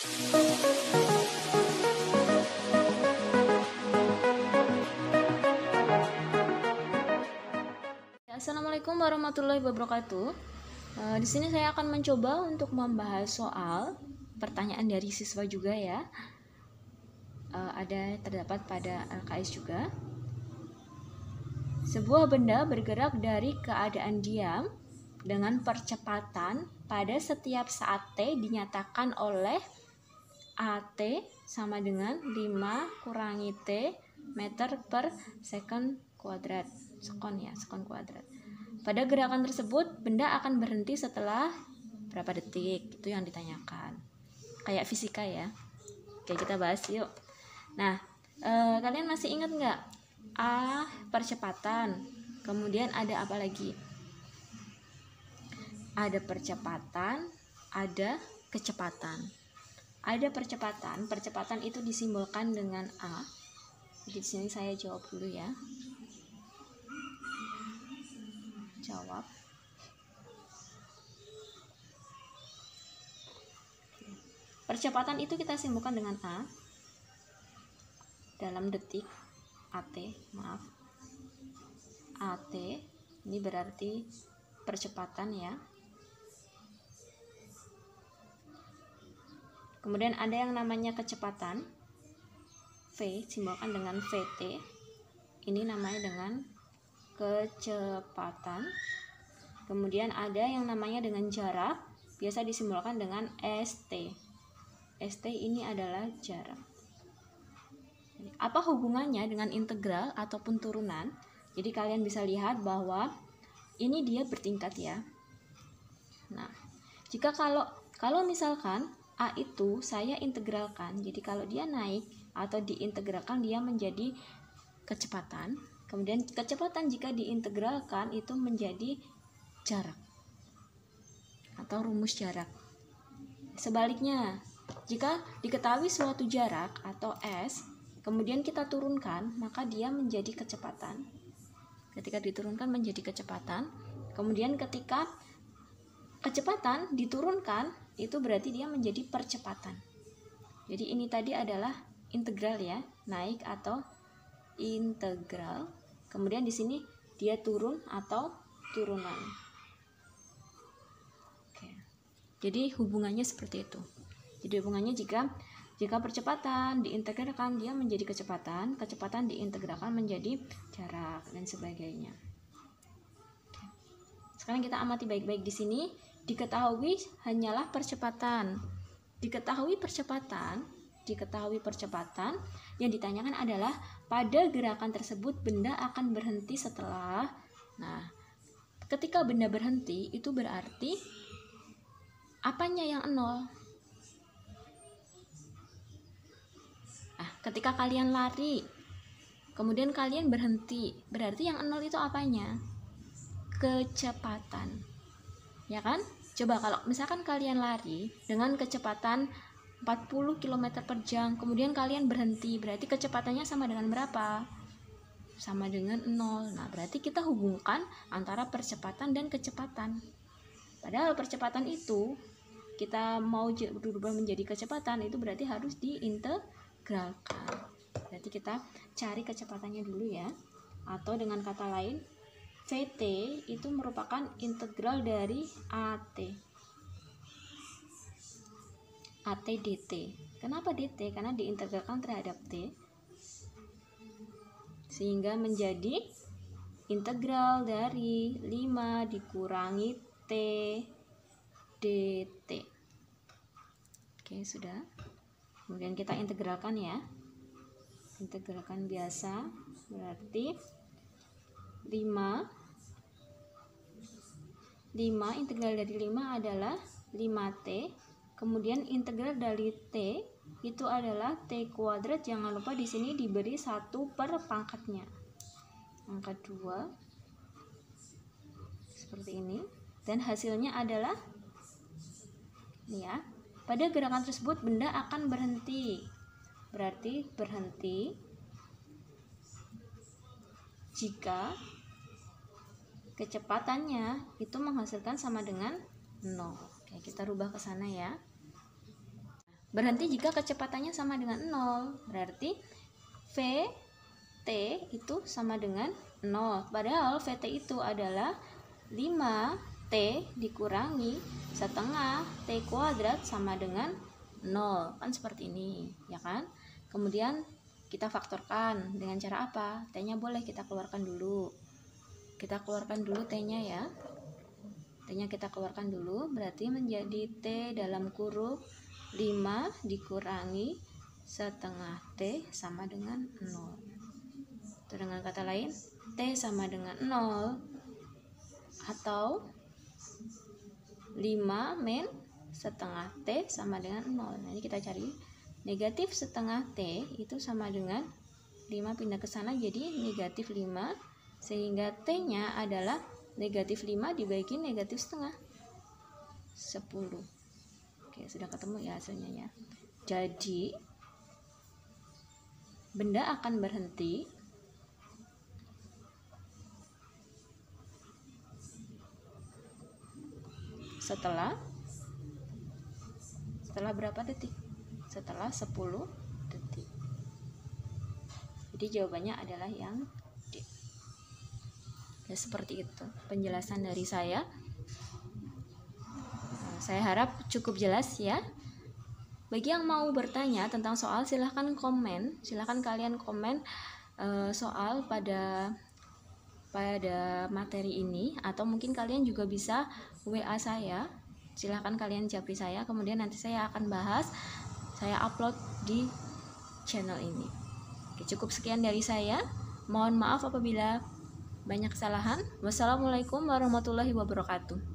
Assalamualaikum warahmatullahi wabarakatuh. Di sini saya akan mencoba untuk membahas soal pertanyaan dari siswa juga ya. Terdapat pada LKS juga. Sebuah benda bergerak dari keadaan diam dengan percepatan pada setiap saat T dinyatakan oleh AT sama dengan 5 kurangi T meter per second kuadrat. Sekon kuadrat. Pada gerakan tersebut, benda akan berhenti setelah berapa detik? Itu yang ditanyakan. Kayak fisika ya. Oke, kita bahas yuk. Nah, kalian masih ingat nggak? A, percepatan. Kemudian ada apa lagi? Ada percepatan, ada kecepatan. Ada percepatan itu disimbolkan dengan A. Jadi di sini saya jawab dulu ya. Jawab. Percepatan itu kita simbolkan dengan A dalam detik. AT ini berarti percepatan ya. Kemudian ada yang namanya kecepatan, V simbolkan dengan VT. Ini namanya dengan kecepatan. Kemudian ada yang namanya dengan jarak, biasa disimbolkan dengan ST. ST ini adalah jarak. Apa hubungannya dengan integral ataupun turunan? Jadi kalian bisa lihat bahwa ini dia bertingkat ya. Nah, jika kalau misalkan A itu saya integralkan, jadi kalau dia naik atau diintegralkan dia menjadi kecepatan. Kemudian kecepatan jika diintegralkan itu menjadi jarak atau rumus jarak. Sebaliknya, jika diketahui suatu jarak atau S, kemudian kita turunkan, maka dia menjadi kecepatan. Ketika diturunkan menjadi kecepatan, kemudian ketika kecepatan diturunkan, itu berarti dia menjadi percepatan. Jadi ini tadi adalah integral ya, naik atau integral. Kemudian di sini dia turun atau turunan. Oke. Jadi hubungannya seperti itu. Jadi hubungannya jika percepatan diintegralkan dia menjadi kecepatan diintegralkan menjadi jarak dan sebagainya. Oke. Sekarang kita amati baik-baik di sini. Diketahui hanyalah percepatan. Diketahui percepatan yang ditanyakan adalah pada gerakan tersebut benda akan berhenti setelah. Nah, ketika benda berhenti itu berarti apanya yang nol? Nah, ketika kalian lari kemudian kalian berhenti, berarti yang nol itu apanya? Kecepatan. Ya kan? Coba kalau misalkan kalian lari dengan kecepatan 40 km per jam, kemudian kalian berhenti, berarti kecepatannya sama dengan berapa? Sama dengan 0. Nah, berarti kita hubungkan antara percepatan dan kecepatan. Padahal percepatan itu kita mau berubah menjadi kecepatan, itu berarti harus diintegralkan. Berarti kita cari kecepatannya dulu ya. Atau dengan kata lain, VT itu merupakan integral dari AT dt. Kenapa dt? Karena diintegralkan terhadap T sehingga menjadi integral dari 5 dikurangi T dt. Oke, sudah. Kemudian kita integralkan ya. Integralkan biasa berarti 5 integral dari 5 adalah 5T. Kemudian integral dari T itu adalah T kuadrat. Jangan lupa di sini diberi 1 per pangkatnya. Angka 2 seperti ini. Dan hasilnya adalah ini ya. Pada gerakan tersebut benda akan berhenti. Berarti berhenti jika kecepatannya itu menghasilkan sama dengan 0. Oke, kita rubah ke sana ya. Berhenti jika kecepatannya sama dengan 0. Berarti VT itu sama dengan 0. Padahal VT itu adalah 5T dikurangi setengah T kuadrat sama dengan 0. Kan seperti ini, ya kan? Kemudian kita faktorkan dengan cara apa? T-nya boleh kita keluarkan dulu. Kita keluarkan dulu T-nya ya. T-nya kita keluarkan dulu, berarti menjadi T dalam kurung 5 dikurangi setengah T sama dengan 0. Atau dengan kata lain, T sama dengan 0 atau 5 min setengah T sama dengan 0. Nah, ini kita cari negatif setengah T itu sama dengan 5 pindah ke sana jadi negatif 5, sehingga T-nya adalah negatif 5 dibagi negatif setengah 10. Oke, sudah ketemu ya hasilnya ya. Jadi benda akan berhenti setelah berapa detik? Setelah 10 detik. Jadi jawabannya adalah yang D. Ya, seperti itu penjelasan dari saya. Saya harap cukup jelas ya. Bagi yang mau bertanya tentang soal, silahkan komen. Silahkan kalian komen soal pada materi ini, atau mungkin kalian juga bisa WA saya. Silahkan kalian japri saya, kemudian nanti saya akan bahas, saya upload di channel ini. Oke, cukup sekian dari saya. Mohon maaf apabila banyak kesalahan. Wassalamualaikum warahmatullahi wabarakatuh.